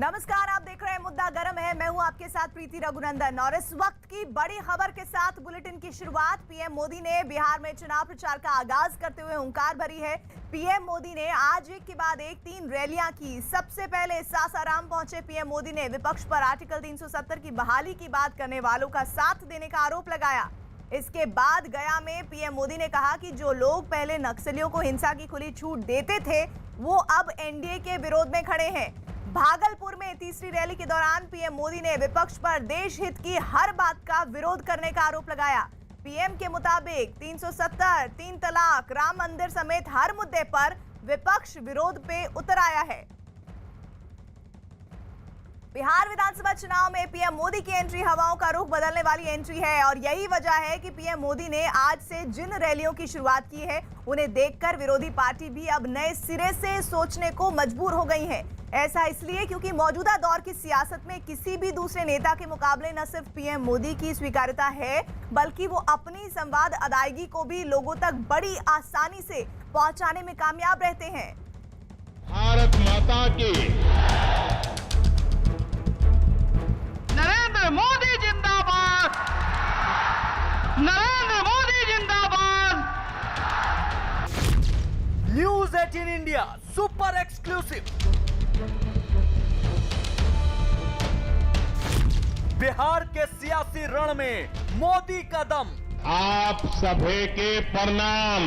नमस्कार, आप देख रहे हैं मुद्दा गरम है। मैं हूं आपके साथ प्रीति रघुनंदन और इस वक्त की बड़ी खबर के साथ बुलेटिन की शुरुआत। पीएम मोदी ने बिहार में चुनाव प्रचार का आगाज करते हुए हुंकार भरी है। पीएम मोदी ने आज एक के बाद एक 3 रैलियां की। सबसे पहले सासाराम पहुंचे पीएम मोदी ने विपक्ष पर आर्टिकल 370 की बहाली की बात करने वालों का साथ देने का आरोप लगाया। इसके बाद गया में पीएम मोदी ने कहा कि जो लोग पहले नक्सलियों को हिंसा की खुली छूट देते थे वो अब एनडीए के विरोध में खड़े हैं। भागलपुर में तीसरी रैली के दौरान पीएम मोदी ने विपक्ष पर देश हित की हर बात का विरोध करने का आरोप लगाया। पीएम के मुताबिक 370, 3 तलाक, राम मंदिर समेत हर मुद्दे पर विपक्ष विरोध पे उतर आया है। बिहार विधानसभा चुनाव में पीएम मोदी की एंट्री हवाओं का रुख बदलने वाली एंट्री है और यही वजह है कि पीएम मोदी ने आज से जिन रैलियों की शुरुआत की है उन्हें देखकर विरोधी पार्टी भी अब नए सिरे से सोचने को मजबूर हो गई है। ऐसा इसलिए क्योंकि मौजूदा दौर की सियासत में किसी भी दूसरे नेता के मुकाबले न सिर्फ पीएम मोदी की स्वीकार्यता है बल्कि वो अपनी संवाद अदायगी को भी लोगों तक बड़ी आसानी से पहुंचाने में कामयाब रहते हैं। भारत माता की नरेंद्र मोदी जिंदाबाद, नरेंद्र मोदी जिंदाबाद। News 18 India super exclusive. Bihar के सियासी रण में मोदी का दम। आप सभी के प्रणाम।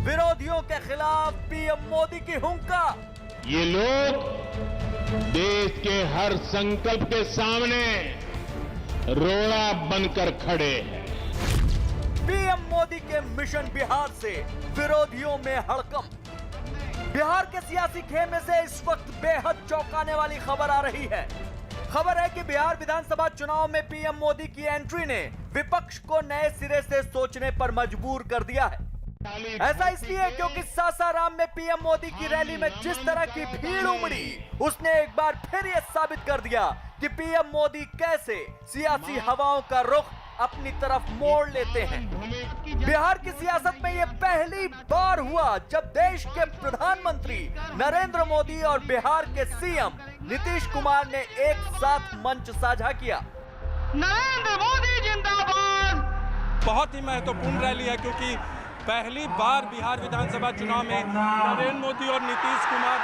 विरोधियों के खिलाफ पीएम मोदी की हुंकार। ये लोग देश के हर संकल्प के सामने रोड़ा बनकर खड़े हैं। पीएम मोदी के मिशन बिहार से विरोधियों में हड़कंप। बिहार के सियासी खेमे से इस वक्त बेहद चौंकाने वाली खबर आ रही है। खबर है कि बिहार विधानसभा चुनाव में पीएम मोदी की एंट्री ने विपक्ष को नए सिरे से सोचने पर मजबूर कर दिया है। ऐसा इसलिए क्योंकि सासाराम में पीएम मोदी की रैली में जिस तरह की भीड़ उमड़ी उसने एक बार फिर यह साबित कर दिया कि पीएम मोदी कैसे सियासी हवाओं का रुख अपनी तरफ मोड़ लेते हैं। बिहार की सियासत में यह पहली बार हुआ जब देश के प्रधानमंत्री नरेंद्र मोदी और बिहार के सीएम नीतीश कुमार ने एक साथ मंच साझा किया। नरेंद्र मोदी जिंदाबाद। बहुत ही महत्वपूर्ण रैली है क्योंकि पहली बार बिहार विधानसभा चुनाव में नरेंद्र मोदी और नीतीश कुमार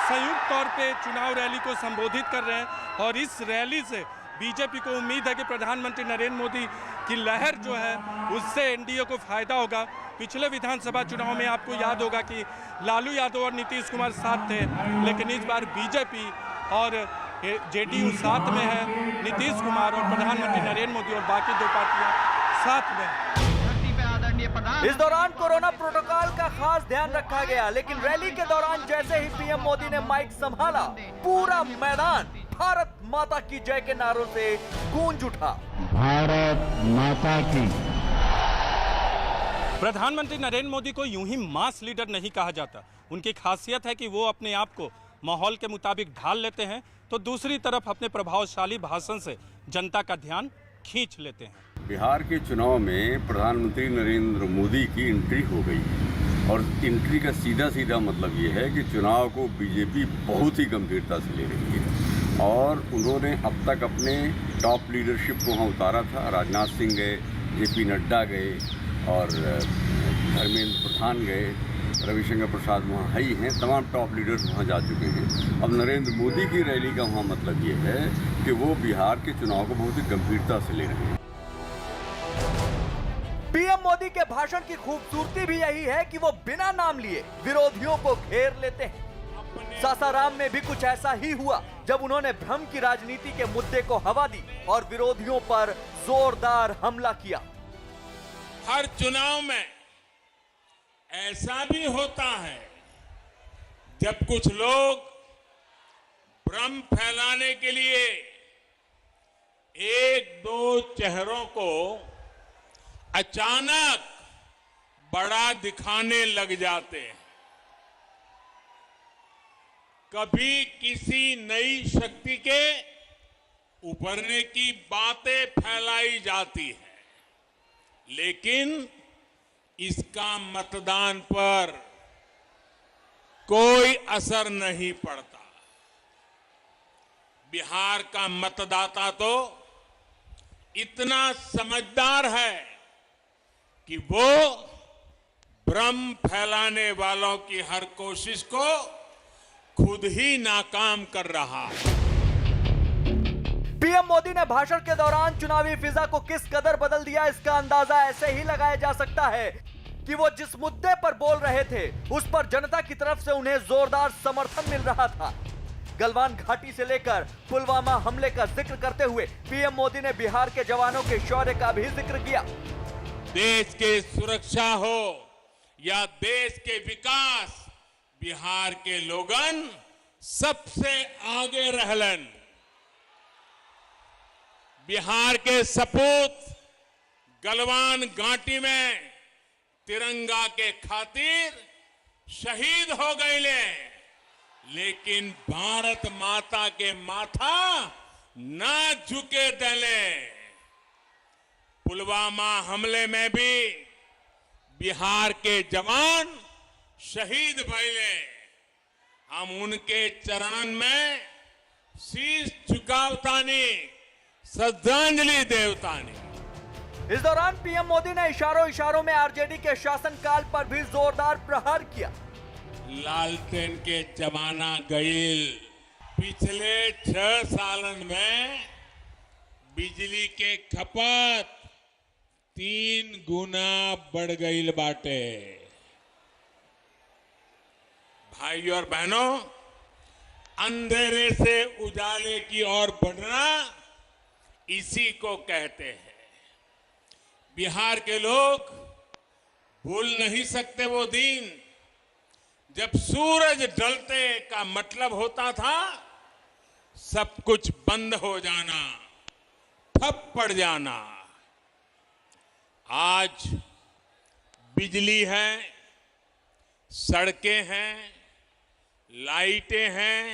संयुक्त तौर पे चुनाव रैली को संबोधित कर रहे हैं और इस रैली से बीजेपी को उम्मीद है कि प्रधानमंत्री नरेंद्र मोदी की लहर जो है उससे एनडीए को फायदा होगा। पिछले विधानसभा चुनाव में आपको याद होगा कि लालू यादव और नीतीश कुमार साथ थे, लेकिन इस बार बीजेपी और जेडीयू साथ में है। नीतीश कुमार और प्रधानमंत्री नरेंद्र मोदी और बाकी 2 पार्टियां साथ में हैं। इस दौरान कोरोना प्रोटोकॉल का खास ध्यान रखा गया, लेकिन रैली के दौरान जैसे ही पीएम मोदी ने माइक संभाला पूरा मैदान भारत माता की जय के नारों से गूंज उठा। भारत माता की। प्रधानमंत्री नरेंद्र मोदी को यूं ही मास लीडर नहीं कहा जाता। उनकी खासियत है कि वो अपने आप को माहौल के मुताबिक ढाल लेते हैं तो दूसरी तरफ अपने प्रभावशाली भाषण से जनता का ध्यान खींच लेते हैं। बिहार के चुनाव में प्रधानमंत्री नरेंद्र मोदी की एंट्री हो गई और एंट्री का सीधा सीधा मतलब ये है कि चुनाव को बीजेपी बहुत ही गंभीरता से ले रही है और उन्होंने अब तक अपने टॉप लीडरशिप को वहाँ उतारा था। राजनाथ सिंह गए, जेपी नड्डा गए और धर्मेंद्र प्रधान गए, रविशंकर प्रसाद वहाँ ही हैं, तमाम टॉप लीडर्स वहाँ जा चुके हैं। अब नरेंद्र मोदी की रैली का वहाँ मतलब ये है कि वो बिहार के चुनाव को बहुत ही गंभीरता से ले रहे हैं। पीएम मोदी के भाषण की खूबसूरती भी यही है कि वो बिना नाम लिए विरोधियों को घेर लेते हैं। सासाराम में भी कुछ ऐसा ही हुआ जब उन्होंने भ्रम की राजनीति के मुद्दे को हवा दी और विरोधियों पर जोरदार हमला किया। हर चुनाव में ऐसा भी होता है जब कुछ लोग भ्रम फैलाने के लिए 1-2 चेहरों को अचानक बड़ा दिखाने लग जाते हैं। कभी किसी नई शक्ति के उभरने की बातें फैलाई जाती है, लेकिन इसका मतदान पर कोई असर नहीं पड़ता। बिहार का मतदाता तो इतना समझदार है कि वो भ्रम फैलाने वालों की हर कोशिश को खुद ही नाकाम कर रहा है। पीएम मोदी ने भाषण के दौरान चुनावी फिजा को किस कदर बदल दिया, इसका अंदाजा ऐसे ही लगाया जा सकता है कि वो जिस मुद्दे पर बोल रहे थे उस पर जनता की तरफ से उन्हें जोरदार समर्थन मिल रहा था। गलवान घाटी से लेकर पुलवामा हमले का जिक्र करते हुए पीएम मोदी ने बिहार के जवानों के शौर्य का भी जिक्र किया। देश के सुरक्षा हो या देश के विकास, बिहार के लोगन सबसे आगे रहलन। बिहार के सपूत गलवान घाटी में तिरंगा के खातिर शहीद हो गए, लेकिन भारत माता के माथा ना झुके दले। पुलवामा हमले में भी बिहार के जवान शहीद भइले। हम उनके चरण में शीश झुकावतानी, श्रद्धांजलि देवतानी। इस दौरान पीएम मोदी ने इशारों में आरजेडी के शासनकाल पर भी जोरदार प्रहार किया। लालटेन के जमाना गईल। पिछले 6 सालन में बिजली के खपत 3 गुना बढ़ गईल बाटे। भाइयों और बहनों, अंधेरे से उजाले की ओर बढ़ना इसी को कहते हैं। बिहार के लोग भूल नहीं सकते वो दिन जब सूरज ढलते का मतलब होता था सब कुछ बंद हो जाना, ठप पड़ जाना। आज बिजली है, सड़कें हैं, लाइटें हैं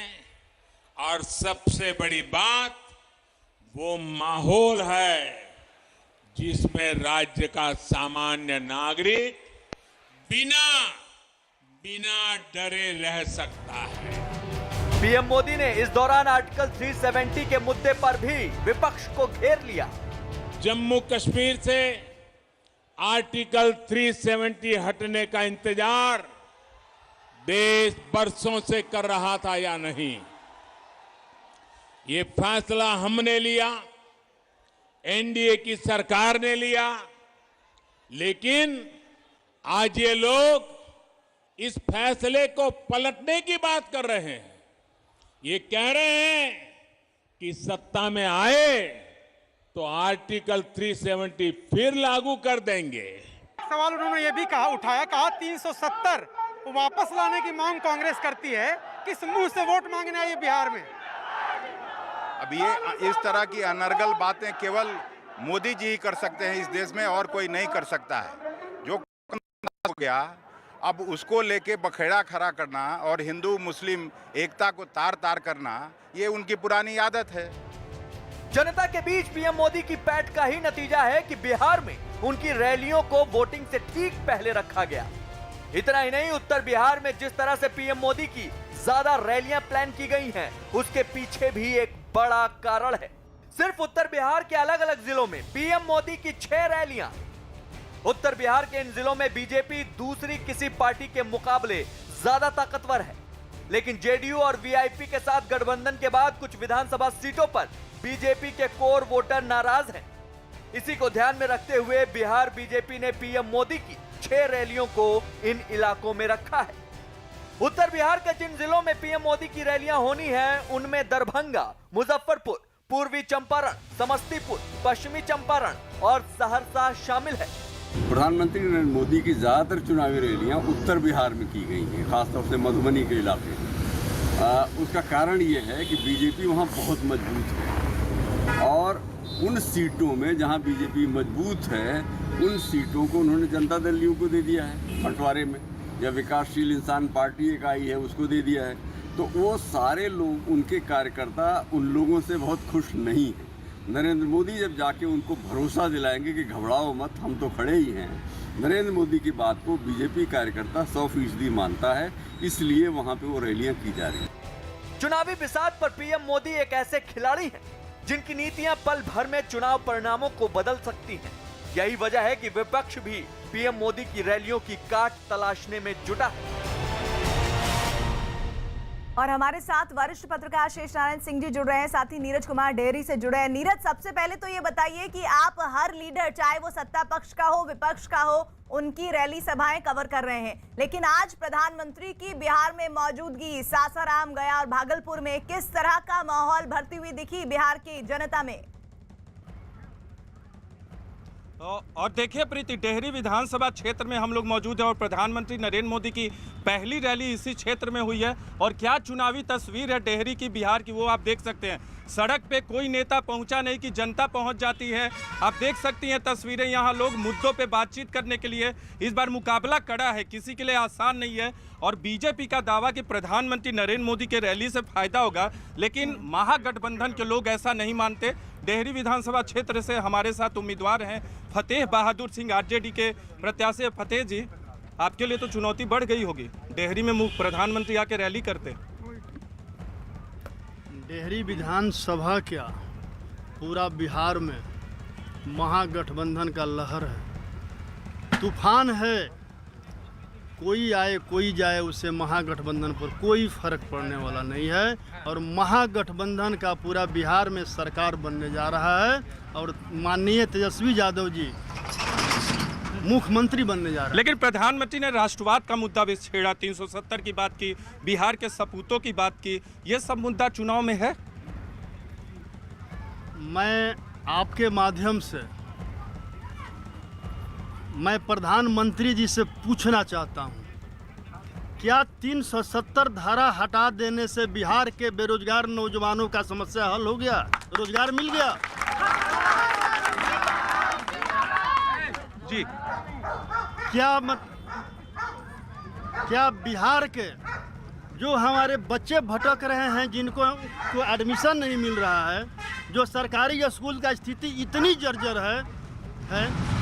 और सबसे बड़ी बात वो माहौल है जिसमें राज्य का सामान्य नागरिक बिना डरे रह सकता है। पीएम मोदी ने इस दौरान आर्टिकल 370 के मुद्दे पर भी विपक्ष को घेर लिया। जम्मू कश्मीर से आर्टिकल 370 हटने का इंतजार देश बरसों से कर रहा था या नहीं, ये फैसला हमने लिया, एनडीए की सरकार ने लिया, लेकिन आज ये लोग इस फैसले को पलटने की बात कर रहे हैं। ये कह रहे हैं कि सत्ता में आए तो आर्टिकल 370 फिर लागू कर देंगे। सवाल उन्होंने ये भी कहा 370 वापस लाने की मांग कांग्रेस करती है। किस मुंह से वोट मांगने आई बिहार में? अब ये इस तरह की अनर्गल बातें केवल मोदी जी ही कर सकते हैं इस देश में, और कोई नहीं कर सकता है। जो हो गया अब उसको लेके बखेड़ा खड़ा करना और हिंदू मुस्लिम एकता को तार तार करना, ये उनकी पुरानी आदत है। जनता के बीच पीएम मोदी की पैठ का ही नतीजा है कि बिहार में उनकी रैलियों को वोटिंग से ठीक पहले रखा गया। इतना ही नहीं, उत्तर बिहार में जिस तरह से पीएम मोदी की ज्यादा रैलियां प्लान की गई हैं, उसके पीछे भी एक बड़ा कारण है। सिर्फ उत्तर बिहार के अलग अलग जिलों में पीएम मोदी की 6 रैलियां। उत्तर बिहार के इन जिलों में बीजेपी दूसरी किसी पार्टी के मुकाबले ज्यादा ताकतवर है, लेकिन जेडीयू और वीआईपी के साथ गठबंधन के बाद कुछ विधानसभा सीटों पर बीजेपी के कोर वोटर नाराज हैं। इसी को ध्यान में रखते हुए बिहार बीजेपी ने पीएम मोदी की 6 रैलियों को इन इलाकों में रखा है। उत्तर बिहार के जिन जिलों में पीएम मोदी की रैलियां होनी है, उनमें दरभंगा, मुजफ्फरपुर, पूर्वी चंपारण, समस्तीपुर, पश्चिमी चंपारण और सहरसा शामिल है। प्रधानमंत्री नरेंद्र मोदी की ज़्यादातर चुनावी रैलियां उत्तर बिहार में की गई हैं, खासतौर से मधुबनी के इलाके में। उसका कारण ये है कि बीजेपी वहां बहुत मजबूत है और उन सीटों में जहां बीजेपी मजबूत है, उन सीटों को उन्होंने जनता दल यू को दे दिया है। बंटवारे में या विकासशील इंसान पार्टी एक आई है, उसको दे दिया है। तो वो सारे लोग, उनके कार्यकर्ता उन लोगों से बहुत खुश नहीं हैं। नरेंद्र मोदी जब जाके उनको भरोसा दिलाएंगे कि घबराओ मत, हम तो खड़े ही हैं, नरेंद्र मोदी की बात को बीजेपी कार्यकर्ता 100% मानता है, इसलिए वहां पे वो रैलियां की जा रही हैं। चुनावी बिसात पर पीएम मोदी एक ऐसे खिलाड़ी हैं जिनकी नीतियां पल भर में चुनाव परिणामों को बदल सकती हैं। यही वजह है कि विपक्ष भी पीएम मोदी की रैलियों की काट तलाशने में जुटा है। और हमारे साथ वरिष्ठ पत्रकार शेष नारायण सिंह जी जुड़ रहे हैं, साथ ही नीरज कुमार डेहरी से जुड़े हैं। नीरज, सबसे पहले तो ये बताइए कि आप हर लीडर, चाहे वो सत्ता पक्ष का हो विपक्ष का हो, उनकी रैली सभाएं कवर कर रहे हैं, लेकिन आज प्रधानमंत्री की बिहार में मौजूदगी, सासाराम, गया और भागलपुर में किस तरह का माहौल भरती हुई दिखी बिहार की जनता में? और देखिए प्रीति, डेहरी विधानसभा क्षेत्र में हम लोग मौजूद हैं और प्रधानमंत्री नरेंद्र मोदी की पहली रैली इसी क्षेत्र में हुई है। और क्या चुनावी तस्वीर है डेहरी की, बिहार की, वो आप देख सकते हैं। सड़क पे कोई नेता पहुंचा नहीं कि जनता पहुंच जाती है। आप देख सकती हैं तस्वीरें, यहाँ लोग मुद्दों पे बातचीत करने के लिए, इस बार मुकाबला कड़ा है, किसी के लिए आसान नहीं है। और बीजेपी का दावा कि प्रधानमंत्री नरेंद्र मोदी के रैली से फायदा होगा, लेकिन महागठबंधन के लोग ऐसा नहीं मानते। डेहरी विधानसभा क्षेत्र से हमारे साथ उम्मीदवार हैं फतेह बहादुर सिंह, आरजेडी के प्रत्याशी। फतेह जी, आपके लिए तो चुनौती बढ़ गई होगी, डेहरी में प्रधानमंत्री आके रैली करते। डेहरी विधानसभा क्या, पूरा बिहार में महागठबंधन का लहर है, तूफान है। कोई आए कोई जाए, उससे महागठबंधन पर कोई फर्क पड़ने वाला नहीं है। और महागठबंधन का पूरा बिहार में सरकार बनने जा रहा है और माननीय तेजस्वी यादव जी मुख्यमंत्री बनने जा रहे हैं। लेकिन प्रधानमंत्री ने राष्ट्रवाद का मुद्दा भी छेड़ा, 370 की बात की, बिहार के सपूतों की बात की, ये सब मुद्दा चुनाव में है। मैं आपके माध्यम से मैं प्रधानमंत्री जी से पूछना चाहता हूं, क्या 370 धारा हटा देने से बिहार के बेरोजगार नौजवानों का समस्या हल हो गया, रोजगार मिल गया? जी, क्या बिहार के जो हमारे बच्चे भटक रहे हैं, जिनको एडमिशन नहीं मिल रहा है, जो सरकारी स्कूल का स्थिति इतनी जर्जर है,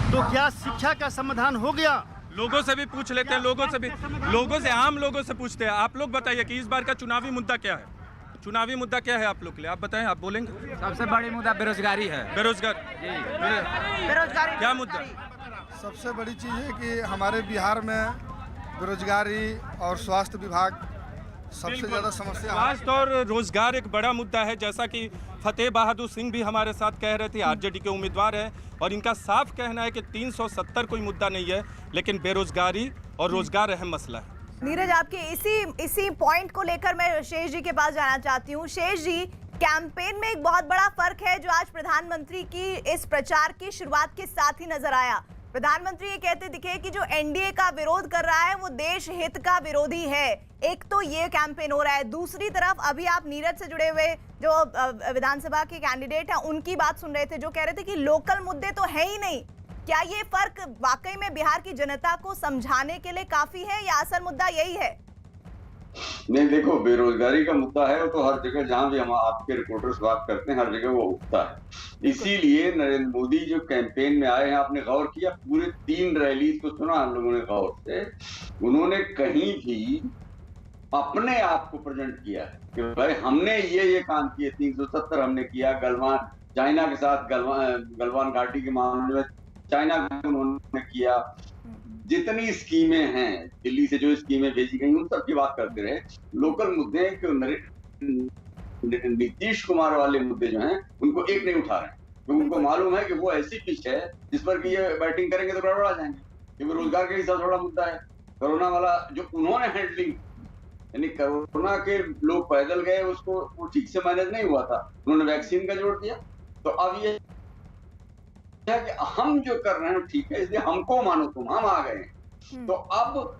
तो क्या शिक्षा का समाधान हो गया? लोगों से भी पूछ लेते हैं, लोगों से, आम लोगों से पूछते हैं। आप लोग बताइए कि इस बार का चुनावी मुद्दा क्या है? चुनावी मुद्दा क्या है आप लोग के लिए, आप बताएं, आप बोलेंगे। सबसे बड़ी मुद्दा बेरोजगारी है। बेरोजगारी क्या मुद्दा? सबसे बड़ी चीज़ है कि हमारे बिहार में बेरोजगारी और स्वास्थ्य विभाग सबसे ज़्यादा समस्या है। स्वास्थ्य और रोजगार एक बड़ा मुद्दा है, जैसा कि फतेह बहादुर सिंह भी हमारे साथ कह रहे थे, आरजेडी के उम्मीदवार हैं, और इनका साफ कहना है कि 370 कोई मुद्दा नहीं है, लेकिन बेरोजगारी और रोजगार अहम मसला है। नीरज, आपके इसी पॉइंट को लेकर मैं शेष जी के पास जाना चाहती हूँ। शेष जी, कैंपेन में एक बहुत बड़ा फर्क है जो आज प्रधानमंत्री की इस प्रचार की शुरुआत के साथ ही नजर आया। प्रधानमंत्री ये कहते दिखे कि जो एनडीए का विरोध कर रहा है वो देश हित का विरोधी है। एक तो ये कैंपेन हो रहा है, दूसरी तरफ अभी आप नीरज से जुड़े हुए जो विधानसभा के कैंडिडेट हैं उनकी बात सुन रहे थे, जो कह रहे थे कि लोकल मुद्दे तो है ही नहीं। क्या ये फर्क वाकई में बिहार की जनता को समझाने के लिए काफी है या असल मुद्दा यही है? नहीं, देखो, बेरोजगारी का मुद्दा है वो तो हर जगह, जहां भी हम आपके रिपोर्टर्स बात करते हैं, हर जगह वो उठता है। इसीलिए नरेंद्र मोदी जो कैंपेन में आए हैं, आपने गौर किया, पूरे 3 रैली को सुना हम लोगों ने गौर से, उन्होंने कहीं भी अपने आप को प्रेजेंट किया है कि भाई हमने ये काम किए, 370 हमने किया, गलवान, चाइना के साथ गलवान घाटी के मामले में चाइना को उन्होंने किया, जितनी स्कीमें हैं दिल्ली से जो स्कीमें भेजी गई उन सब की बात करते रहे। लोकल मुद्दे नीतीश कुमार वाले मुद्दे जो हैं उनको एक नहीं उठा रहे हैं, क्योंकि उनको मालूम है कि वो ऐसी पिच है जिस पर कि ये बैटिंग करेंगे तो गड़बड़ा जाएंगे, क्योंकि रोजगार का हिसाब थोड़ा मुद्दा है। कोरोना वाला जो उन्होंने हैंडलिंग, यानी कोरोना के लोग पैदल गए, उसको वो ठीक से मैनेज नहीं हुआ था, उन्होंने वैक्सीन का जोड़ दिया। तो अब ये है कि हम जो कर रहे हैं ठीक है, इसलिए हमको मानो तुम, हम आ गए हैं। तो अब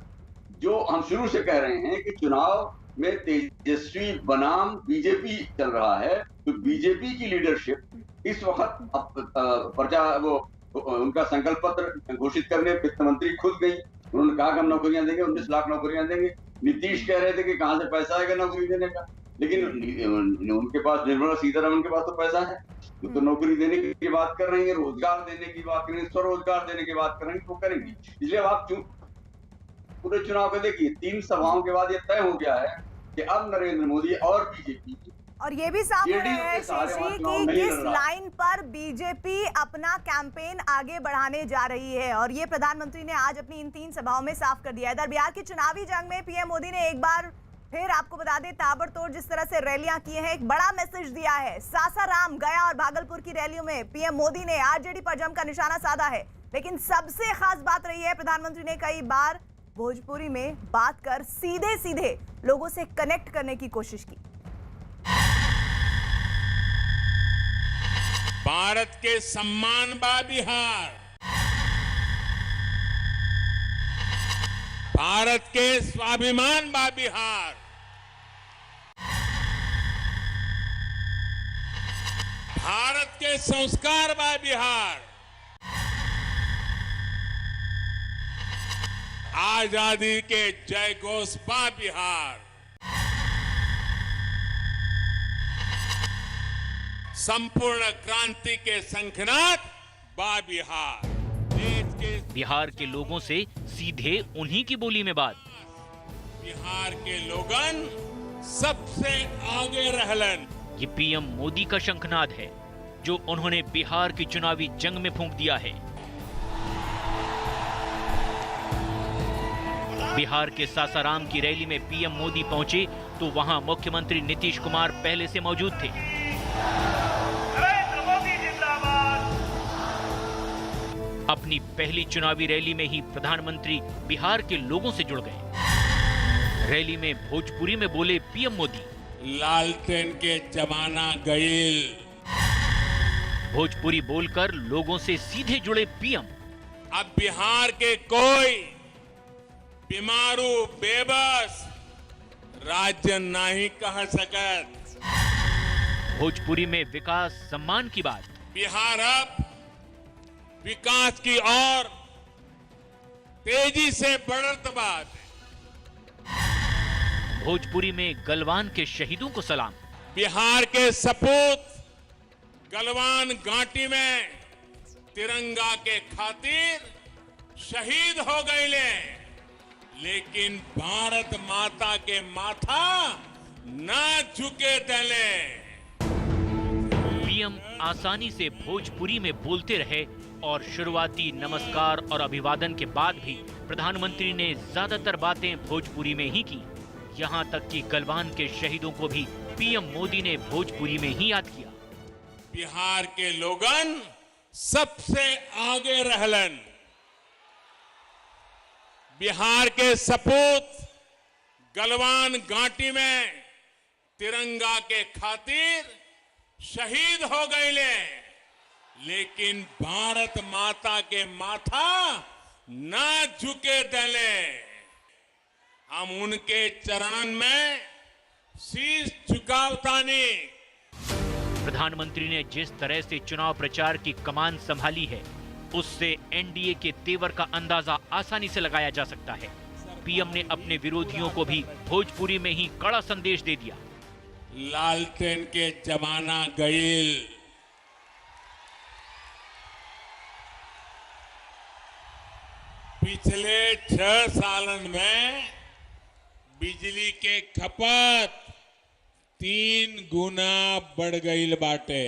जो हम शुरू से कह रहे हैं कि चुनाव में तेजस्वी बनाम बीजेपी चल रहा है, तो बीजेपी की लीडरशिप इस वक्त उनका संकल्प पत्र घोषित करने वित्त मंत्री खुद गई, उन्होंने कहा कि हम नौकरियां देंगे, 19 लाख नौकरियां देंगे। नीतीश कह रहे थे कि कहां से पैसा आएगा नौकरी देने का, लेकिन उनके पास, निर्मला सीतारमण के पास तो पैसा है, वो तो नौकरी देने की बात कर रही है, रोजगार देने की बात कर रही है, स्वरोजगार देने की बात कर रही है, वो करेंगी। इसलिए आप पूरे चुनाव को देखिए, 3 सभाओं के बाद ये तय हो गया है कि अब नरेंद्र मोदी और बीजेपी, और ये भी साफ हो रहा है सारे शीशी चुनाव कि नहीं किस लड़ रहा। लाइन पर बीजेपी अपना कैंपेन आगे बढ़ाने जा रही है, और ये प्रधानमंत्री ने आज अपनी इन 3 सभाओं में साफ कर दिया है। इधर बिहार की चुनावी जंग में पीएम मोदी ने एक बार फिर, आपको बता दें, ताबड़तोड़ जिस तरह से रैलियां की हैं, एक बड़ा मैसेज दिया है। सासाराम, गया और भागलपुर की रैलियों में पीएम मोदी ने आरजेडी पर जमकर निशाना साधा है, लेकिन सबसे खास बात रही है, प्रधानमंत्री ने कई बार भोजपुरी में बात कर सीधे सीधे लोगों से कनेक्ट करने की कोशिश की। भारत के सम्मान बा बिहार, भारत के स्वाभिमान बा बिहार, भारत के संस्कार बा बिहार, आजादी के जय घोष बा बिहार, संपूर्ण क्रांति के शंखनाद बा बिहार। बिहार के लोगों से सीधे उन्हीं की बोली में बात। बिहार के लोगन सबसे आगे रहलन। ये पीएम मोदी का शंखनाद है जो उन्होंने बिहार की चुनावी जंग में फूंक दिया है। बिहार के सासाराम की रैली में पीएम मोदी पहुंचे तो वहां मुख्यमंत्री नीतीश कुमार पहले से मौजूद थे। अपनी पहली चुनावी रैली में ही प्रधानमंत्री बिहार के लोगों से जुड़ गए। रैली में भोजपुरी में बोले पीएम मोदी, लालटेन के जमाना गईल। भोजपुरी बोलकर लोगों से सीधे जुड़े पीएम। अब बिहार के कोई बीमारू बेबस राज्य नहीं कह सकत। भोजपुरी में विकास सम्मान की बात। बिहार अब विकास की ओर तेजी से बढ़त बात। भोजपुरी में गलवान के शहीदों को सलाम। बिहार के सपूत गलवान घाटी में तिरंगा के खातिर शहीद हो गए, लेकिन भारत माता के माथा न झुके दले। पीएम आसानी से भोजपुरी में बोलते रहे और शुरुआती नमस्कार और अभिवादन के बाद भी प्रधानमंत्री ने ज्यादातर बातें भोजपुरी में ही की। यहां तक कि गलवान के शहीदों को भी पीएम मोदी ने भोजपुरी में ही याद किया। बिहार के लोगन सबसे आगे रहलन। बिहार के सपूत गलवान घाटी में तिरंगा के खातिर शहीद हो गए, लेकिन भारत माता के माथा न झुके दले। हम उनके चरणन में शीश झुकावतानी। प्रधानमंत्री ने जिस तरह से चुनाव प्रचार की कमान संभाली है, उससे एनडीए के तेवर का अंदाजा आसानी से लगाया जा सकता है। पीएम ने अपने विरोधियों को भी भोजपुरी में ही कड़ा संदेश दे दिया। लालटेन के जमाना गईल। पिछले 6 सालन में बिजली के खपत 3 गुना बढ़ गईल बाटे।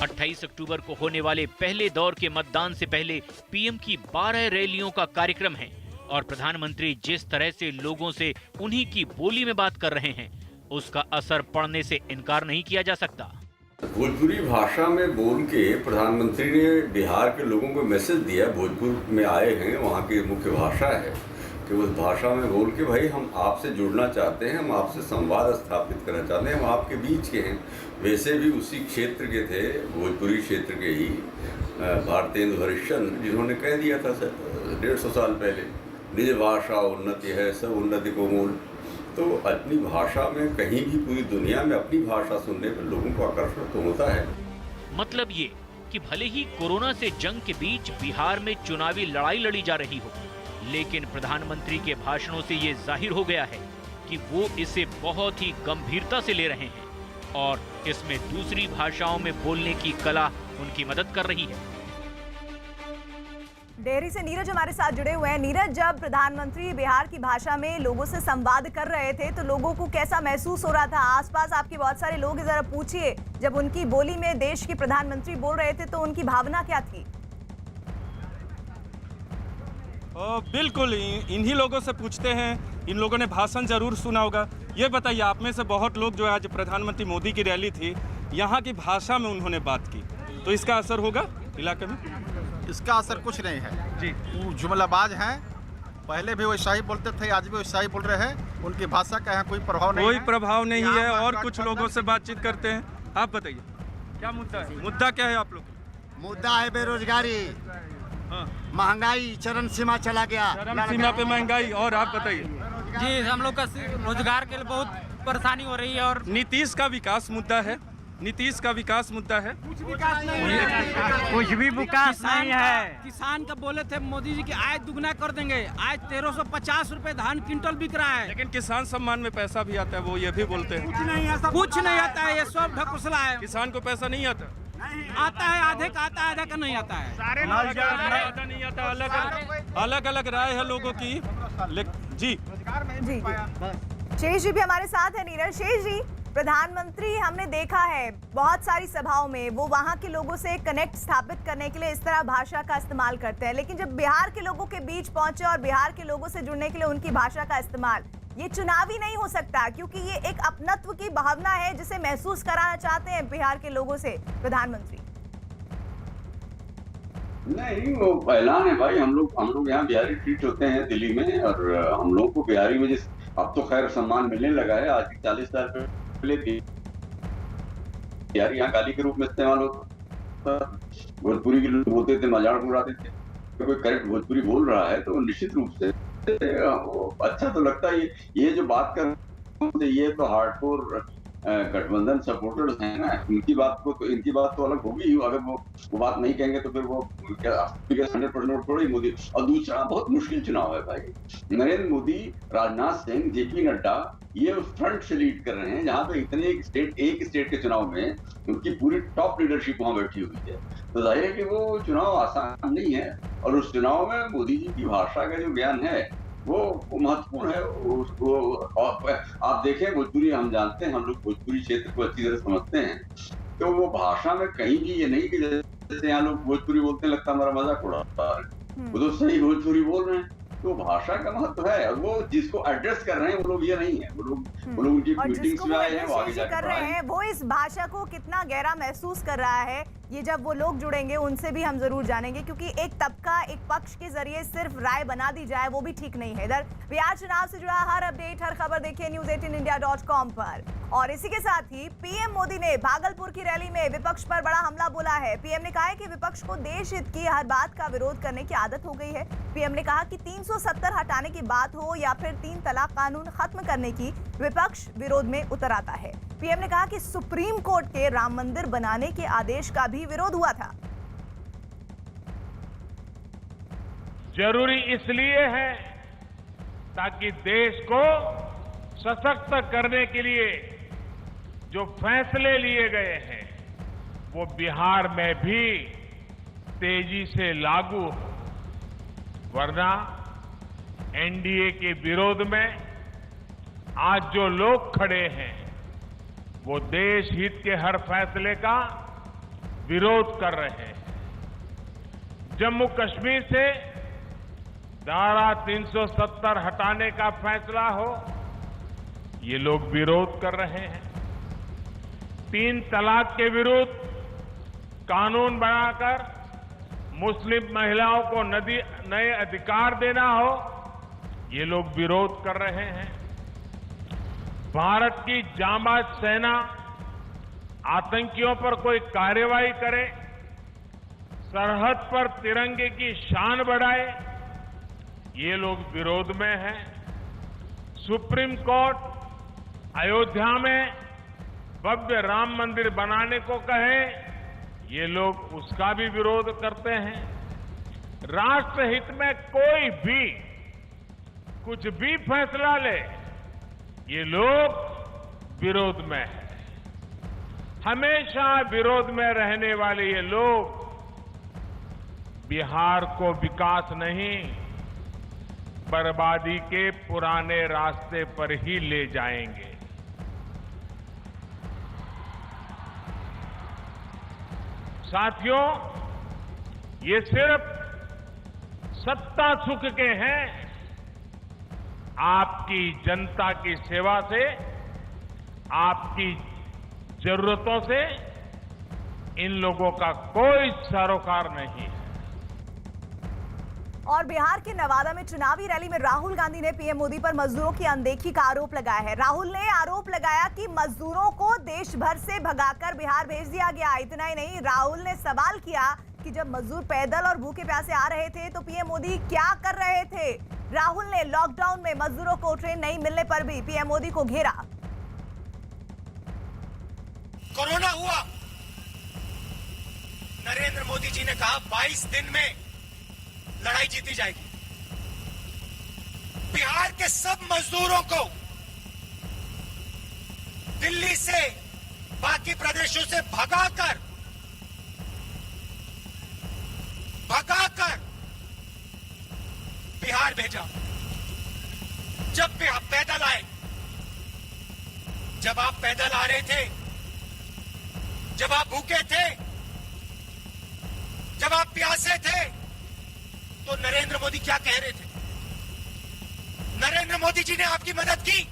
28 अक्टूबर को होने वाले पहले दौर के मतदान से पहले पीएम की 12 रैलियों का कार्यक्रम है और प्रधानमंत्री जिस तरह से लोगों से उन्हीं की बोली में बात कर रहे हैं, उसका असर पड़ने से इनकार नहीं किया जा सकता। भोजपुरी भाषा में बोल के प्रधानमंत्री ने बिहार के लोगों को मैसेज दिया। भोजपुर में आए हैं, वहाँ की मुख्य भाषा है कि उस भाषा में बोल के भाई हम आपसे जुड़ना चाहते हैं, हम आपसे संवाद स्थापित करना चाहते हैं, हम आपके बीच के हैं। वैसे भी उसी क्षेत्र के थे, भोजपुरी क्षेत्र के ही भारतेंदु हरिश्चंद्र, जिन्होंने कह दिया था 150 साल पहले, निज भाषा उन्नति है सब उन्नति को मूल। तो अपनी भाषा में कहीं भी पूरी दुनिया में अपनी भाषा सुनने पर लोगों को आकर्षण तो होता है। मतलब ये कि भले ही कोरोना से जंग के बीच बिहार में चुनावी लड़ाई लड़ी जा रही हो, लेकिन प्रधानमंत्री के भाषणों से ये जाहिर हो गया है कि वो इसे बहुत ही गंभीरता से ले रहे हैं और इसमें दूसरी भाषाओं में बोलने की कला उनकी मदद कर रही है। डेहरी से नीरज हमारे साथ जुड़े हुए हैं। नीरज, जब प्रधानमंत्री बिहार की भाषा में लोगों से संवाद कर रहे थे तो लोगों को कैसा महसूस हो रहा था? आसपास आपके बहुत सारे लोग, जरा पूछिए, जब उनकी बोली में देश के प्रधानमंत्री बोल रहे थे तो उनकी भावना क्या थी? बिल्कुल, इन्हीं लोगों से पूछते हैं। इन लोगों ने भाषण जरूर सुना होगा। ये बताइए, आप में से बहुत लोग जो आज प्रधानमंत्री मोदी की रैली थी, यहाँ की भाषा में उन्होंने बात की, तो इसका असर होगा इलाके में? इसका असर कुछ नहीं है जी। वो जुमलाबाज हैं, पहले भी वैसा ही बोलते थे, आज भी वैसा ही बोल रहे हैं। उनकी भाषा का यहाँ कोई प्रभाव नहीं है। कोई प्रभाव नहीं है। और कुछ लोगों से बातचीत करते हैं। आप बताइए, क्या मुद्दा है? मुद्दा क्या है आप लोग? मुद्दा है बेरोजगारी, महंगाई चरम सीमा चला गया, चरम सीमा पे महंगाई। और आप बताइए। जी, हम लोग का रोजगार के लिए बहुत परेशानी हो रही है। और नीतीश का विकास मुद्दा है। नीतीश का विकास मुद्दा है। कुछ भी विकास नहीं है। किसान का बोले थे मोदी जी की आय दुगना कर देंगे, आज 1350 रुपए धान क्विंटल बिक रहा है। लेकिन किसान सम्मान में पैसा भी आता है, वो ये भी बोलते हैं। कुछ नहीं आता है, ये सब ढकोसला है। किसान को पैसा नहीं आता? आता है, आधे का आता है, आधा का नहीं आता है। आधा नहीं आता। अलग अलग राय है लोगों की। जी जी, शेष जी भी हमारे साथ है। नीरज, शेष जी, प्रधानमंत्री हमने देखा है बहुत सारी सभाओं में वो वहां के लोगों से कनेक्ट स्थापित करने के लिए इस तरह भाषा का इस्तेमाल करते हैं, लेकिन जब बिहार के लोगों के बीच पहुंचे और बिहार के लोगों से जुड़ने के लिए उनकी भाषा का इस्तेमाल, ये चुनावी नहीं हो सकता, क्योंकि ये एक अपनत्व की भावना है जिसे महसूस कराना चाहते हैं बिहार के लोगों से प्रधानमंत्री। नहीं, वो ऐलान है भाई। हम लोग यहाँ बिहारी ट्रीट होते हैं दिल्ली में, और हम लोग को बिहारी में जिस अब तो खैर सम्मान मिलने लगा है। आज 40 साल पहले बिहारी यहाँ गाली के रूप में इस्तेमाल होता, भोजपुरी के लोग बोलते थे, मजाक उड़ाते थे। तो कोई करेक्ट भोजपुरी बोल रहा है तो निश्चित रूप से अच्छा तो लगता है। ये जो बात कर, ये तो हार्डकोर गठबंधन सपोर्टर्स हैं ना, इनकी बात तो अलग होगी ही। अगर वो बात नहीं कहेंगे तो फिर वो 100% वोट थोड़ी मोदी। और दूसरा, बहुत मुश्किल चुनाव है भाई। नरेंद्र मोदी, राजनाथ सिंह, जेपी नड्डा, ये उस फ्रंट से लीड कर रहे हैं जहां पे इतने एक स्टेट के चुनाव में उनकी पूरी टॉप लीडरशिप वहां बैठी हुई है। तो जाहिर है कि वो चुनाव आसान नहीं है। और उस चुनाव में मोदी जी की भाषा का जो ज्ञान है वो महत्वपूर्ण है। उसको आप देखें, भोजपुरी हम जानते हैं, हम लोग भोजपुरी क्षेत्र को अच्छी तरह समझते हैं। तो वो भाषा में कहीं भी ये नहीं कि जैसे यहाँ लोग भोजपुरी बोलते हैं लगता हमारा मजाक उड़ाता है, वो तो सही भोजपुरी बोल रहे हैं। तो भाषा का महत्व है, और वो जिसको एड्रेस कर रहे हैं वो लोग ये नहीं है, वो लोग उनकी मीटिंग्स में आए हैं, वो आगे जाकर रहे हैं। वो इस भाषा को कितना गहरा महसूस कर रहा है, ये जब वो लोग जुड़ेंगे उनसे भी हम जरूर जानेंगे, क्योंकि एक तबका, एक पक्ष के जरिए सिर्फ राय बना दी जाए वो भी ठीक नहीं है। इधर बिहार चुनाव से जुड़ा हर अपडेट, हर खबर देखिए news18india.com पर। और इसी के साथ ही पीएम मोदी ने भागलपुर की रैली में विपक्ष पर बड़ा हमला बोला है। पीएम ने कहा है कि विपक्ष को देश हित की हर बात का विरोध करने की आदत हो गई है। पीएम ने कहा कि 370 हटाने की बात हो या फिर 3 तलाक कानून खत्म करने की, विपक्ष विरोध में उतर आता है। पीएम ने कहा कि सुप्रीम कोर्ट के राम मंदिर बनाने के आदेश का भी विरोध हुआ था। जरूरी इसलिए है ताकि देश को सशक्त करने के लिए जो फैसले लिए गए हैं वो बिहार में भी तेजी से लागू हो, वरना एनडीए के विरोध में आज जो लोग खड़े हैं वो देश हित के हर फैसले का विरोध कर रहे हैं। जम्मू कश्मीर से धारा 370 हटाने का फैसला हो, ये लोग विरोध कर रहे हैं। 3 तलाक के विरुद्ध कानून बनाकर मुस्लिम महिलाओं को नए अधिकार देना हो, ये लोग विरोध कर रहे हैं। भारत की जांबाज सेना आतंकियों पर कोई कार्रवाई करे, सरहद पर तिरंगे की शान बढ़ाए, ये लोग विरोध में हैं। सुप्रीम कोर्ट अयोध्या में भव्य राम मंदिर बनाने को कहे, ये लोग उसका भी विरोध करते हैं। राष्ट्र हित में कोई भी कुछ भी फैसला ले, ये लोग विरोध में है। हमेशा विरोध में रहने वाले ये लोग बिहार को विकास नहीं, बर्बादी के पुराने रास्ते पर ही ले जाएंगे। साथियों, ये सिर्फ सत्ता सुख के हैं। आपकी जनता की सेवा से, आपकी जरूरतों से इन लोगों का कोई सरोकार नहीं है। और बिहार के नवादा में चुनावी रैली में राहुल गांधी ने पीएम मोदी पर मजदूरों की अनदेखी का आरोप लगाया है। राहुल ने आरोप लगाया कि मजदूरों को देश भर से भगाकर बिहार भेज दिया गया। इतना ही नहीं, राहुल ने सवाल किया कि जब मजदूर पैदल और भूखे प्यासे आ रहे थे तो पीएम मोदी क्या कर रहे थे। राहुल ने लॉकडाउन में मजदूरों को ट्रेन नहीं मिलने पर भी पीएम मोदी को घेरा। कोरोना हुआ, नरेंद्र मोदी जी ने कहा 22 दिन में लड़ाई जीती जाएगी। बिहार के सब मजदूरों को दिल्ली से, बाकी प्रदेशों से भगाकर बिहार भेजा। जब भी आप पैदल आए, जब आप पैदल आ रहे थे, जब आप भूखे थे, जब आप प्यासे थे, तो नरेंद्र मोदी क्या कह रहे थे? नरेंद्र मोदी जी ने आपकी मदद की,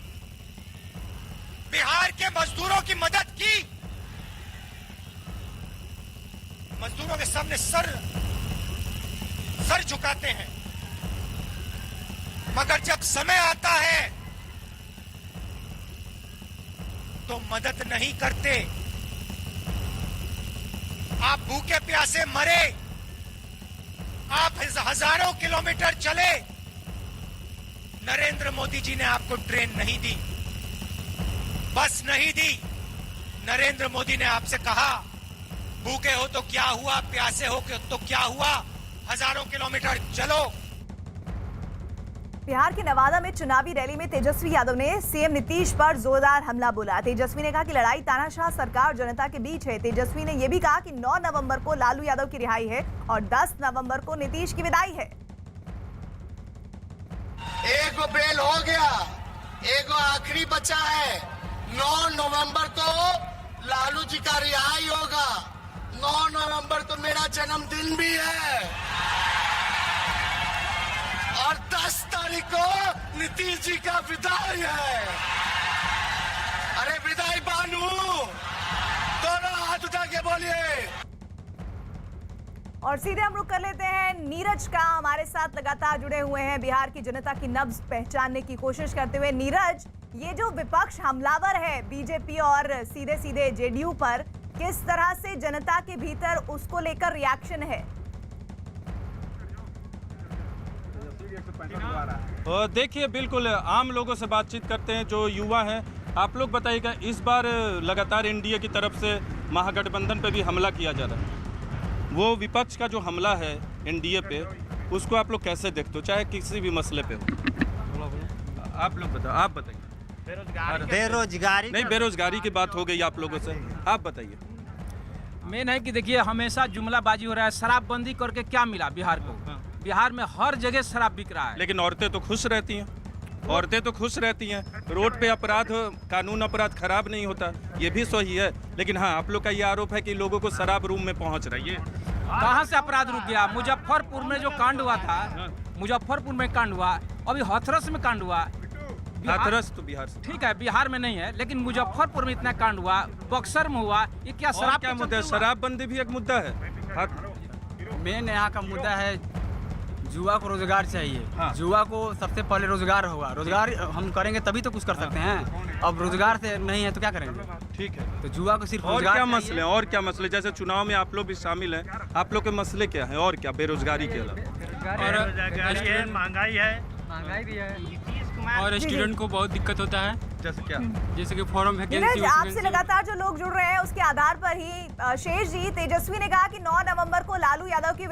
बिहार के मजदूरों की मदद की। मजदूरों के सामने सर झुकाते हैं, मगर जब समय आता है तो मदद नहीं करते। आप भूखे प्यासे मरे, आप हजारों किलोमीटर चले, नरेंद्र मोदी जी ने आपको ट्रेन नहीं दी, बस नहीं दी। नरेंद्र मोदी ने आपसे कहा, भूखे हो तो क्या हुआ, प्यासे हो तो क्या हुआ, हजारों किलोमीटर चलो। बिहार के नवादा में चुनावी रैली में तेजस्वी यादव ने सीएम नीतीश पर जोरदार हमला बोला। तेजस्वी ने कहा कि लड़ाई तानाशाह सरकार और जनता के बीच है। तेजस्वी ने यह भी कहा कि 9 नवंबर को लालू यादव की रिहाई है और 10 नवंबर को नीतीश की विदाई है। एक बेल हो गया, एक आखिरी बचा है। 9 नवंबर को लालू जी का रिहाई होगा। 9 नवंबर को मेरा जन्मदिन भी है और 10 तारीख को नीतीश जी का विदाई है। अरे विदाई बानू, दोनों हाथ उठा के बोलिए। और सीधे हम रुक कर लेते हैं नीरज का, हमारे साथ लगातार जुड़े हुए हैं, बिहार की जनता की नब्ज पहचानने की कोशिश करते हुए। नीरज, ये जो विपक्ष हमलावर है बीजेपी और सीधे सीधे जेडीयू पर, किस तरह से जनता के भीतर उसको लेकर रिएक्शन है? देखिए, बिल्कुल आम लोगों से बातचीत करते हैं जो युवा हैं। आप लोग बताइएगा, इस बार लगातार एनडीए की तरफ से महागठबंधन पे भी हमला किया जा रहा है। वो विपक्ष का जो हमला है एनडीए पे, उसको आप लोग कैसे देखते हो, चाहे किसी भी मसले पे हो? आप लोग बताओ, आप बताइए। बेरोजगारी नहीं, बेरोजगारी की बात हो गई आप लोगों से, आप बताइए। मेन है कि देखिए, हमेशा जुमलाबाजी हो रहा है। शराबबंदी करके क्या मिला बिहार को? बिहार में हर जगह शराब बिक रहा है। लेकिन औरतें तो खुश रहती हैं, औरतें तो खुश रहती हैं। रोड पे अपराध, कानून अपराध खराब नहीं होता, ये भी सही है। लेकिन हाँ, आप लोग का ये आरोप है कि लोगों को शराब रूम में पहुंच रही है। कहाँ से अपराध रुक गया? मुजफ्फरपुर में जो कांड हुआ था, मुजफ्फरपुर में कांड हुआ, अभी हाथरस में कांड हुआ। हाथरस तो बिहार से, ठीक है, बिहार में नहीं है, लेकिन मुजफ्फरपुर में इतना कांड हुआ, बक्सर में हुआ। ये क्या शराब क्या मुद्दा है? शराबबंदी भी एक मुद्दा है। मेन यहाँ का मुद्दा है, युवा को रोजगार चाहिए। हाँ। युवा को सबसे पहले रोजगार होगा, रोजगार हम करेंगे तभी तो कुछ कर सकते हैं। अब रोजगार से नहीं है तो क्या करेंगे? ठीक है, तो युवा को सिर्फ और क्या मसले, और क्या मसले? जैसे चुनाव में आप लोग भी शामिल हैं, आप लोग के मसले क्या हैं और क्या बेरोजगारी के अलावा? और महंगाई है, महंगाई भी है, और स्टूडेंट को बहुत दिक्कत होता है। जैसे क्या? जैसे कि फॉर्म वैकेंसी। आपसे लगातार जो लोग जुड़ रहे हैं उसके आधार पर ही शेष जी, तेजस्वी ने कहा कि 9 नवंबर को लालू यादव की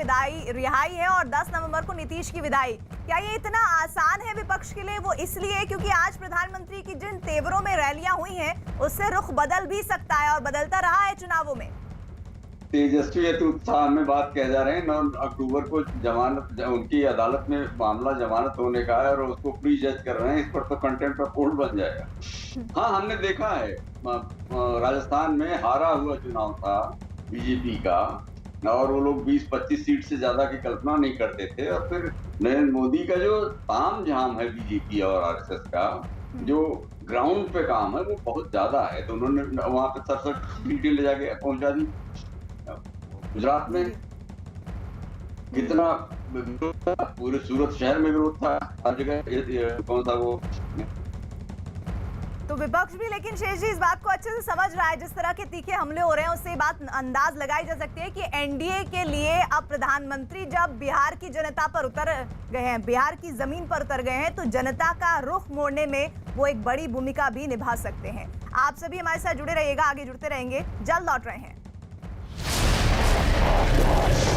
रिहाई है और 10 नवंबर को नीतीश की विदाई। क्या ये इतना आसान है विपक्ष के लिए वो इसलिए क्योंकि आज प्रधानमंत्री की जिन तेवरों में रैलियां हुई हैं उससे रुख बदल भी सकता है और बदलता रहा है चुनावों में। तेजस्वी हेतु उत्साह में बात कह जा रहे हैं। 9 अक्टूबर को जमानत, उनकी अदालत में मामला जमानत होने का है और उसको प्री जज कर रहे हैं। इस पर तो कंटेम्प्ट ऑफ कोर्ट बन जाएगा। हाँ, हमने देखा है राजस्थान में हारा हुआ चुनाव था बीजेपी का और वो लोग 20-25 सीट से ज्यादा की कल्पना नहीं करते थे। और फिर नरेंद्र मोदी का जो तामझाम है बीजेपी और आरएसएस का, जो ग्राउंड पे काम है वो बहुत ज्यादा है, तो उन्होंने वहां पे 67 सीटें ले जाके पहुंचा दी। गुजरात में कितना पूरे सूरत शहर में विरोध था, हर जगह कौन सा वो तो विपक्ष भी, लेकिन शेष जी इस बात को अच्छे से समझ रहा है। जिस तरह के तीखे हमले हो रहे हैं उससे बात अंदाज लगाई जा सकती है कि एनडीए के लिए अब प्रधानमंत्री जब बिहार की जनता पर उतर गए हैं, बिहार की जमीन पर उतर गए हैं, तो जनता का रुख मोड़ने में वो एक बड़ी भूमिका भी निभा सकते हैं। आप सभी हमारे साथ जुड़े रहिएगा, आगे जुड़ते रहेंगे, जल्द लौट रहे हैं।